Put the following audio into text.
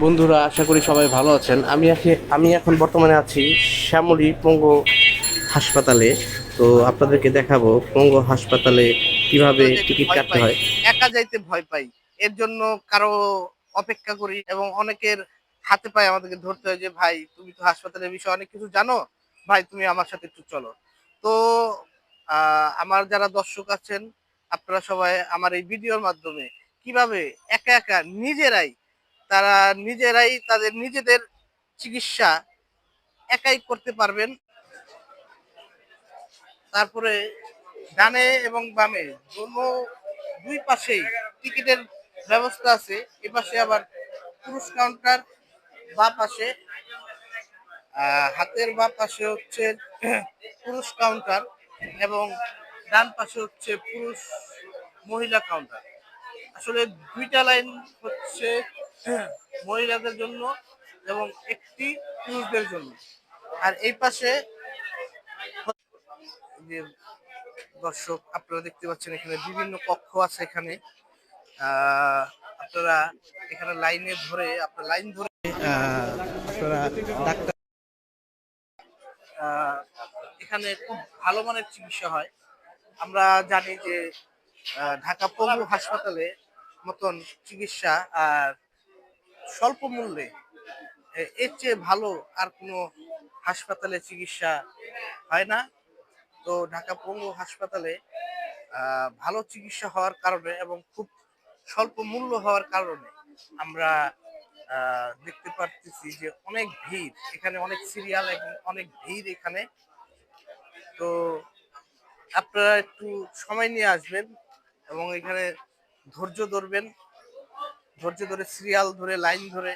বন্ধুরা, আশা করি সবাই ভালো আছেন। আমি এখন বর্তমানে আছি শ্যামলী পঙ্গু হাসপাতালে। তো আপনাদেরকে দেখাবো পঙ্গু হাসপাতালে কিভাবে যাইতে টিকিট ভয় কাটতে পাই, হয়। একা যাইতে ভয় পাই। এর জন্য কারো অপেক্ষা করি এবং অনেকের হাতে পায়ে আমাদেরকে ধরতে হয় যে ভাই তুমি তো হাসপাতালের বিষয়ে অনেক কিছু জানো, ভাই তুমি আমার সাথে একটু চলো। তো আমার যারা দর্শক আছেন, আপনারা সবাই আমার এই ভিডিওর মাধ্যমে কিভাবে একা একা তারা নিজেরাই তাদের নিজেদের চিকিৎসা একাই করতে পারবেন। তারপরে ডানে এবং বামে দোনো দুই পাশেই টিকিটের ব্যবস্থা আছে। এ পাশে আবার পুরুষ কাউন্টার, বা পাশে হাতের বা পাশে হচ্ছে পুরুষ কাউন্টার এবং ডান পাশে হচ্ছে পুরুষ মহিলা কাউন্টার। আসলে দুইটা লাইন হচ্ছে মহিলাদের জন্য এবং একটি পুরুষদের জন্য। আর এই পাশে যে দর্শক আপনারা দেখতে পাচ্ছেন, এখানে বিভিন্ন কক্ষ আছে। এখানে আহ, আপনারা এখানে লাইনে ধরে আপনার লাইন ধরে আপনারা ডাক্তার আহ, এখানে খুব ভালো মানের চিকিৎসা হয়। আমরা জানি যে ঢাকা পঙ্গু হাসপাতালে মতন চিকিৎসা আর স্বল্প মূল্যে এর চেয়ে ভালো আর কোনো হাসপাতালে চিকিৎসা হয় না। তো ঢাকা পঙ্গু হাসপাতালে ভালো চিকিৎসা হওয়ার কারণে এবং খুব স্বল্প মূল্য হওয়ার কারণে আমরা দেখতে পারতেছি যে অনেক ভিড় এখানে, অনেক সিরিয়াল এবং অনেক ভিড় এখানে। তো আপনারা একটু সময় নিয়ে আসবেন এবং এখানে ধৈর্য ধরবেন, ধৈর্য ধরে সিরিয়াল ধরে লাইন ধরে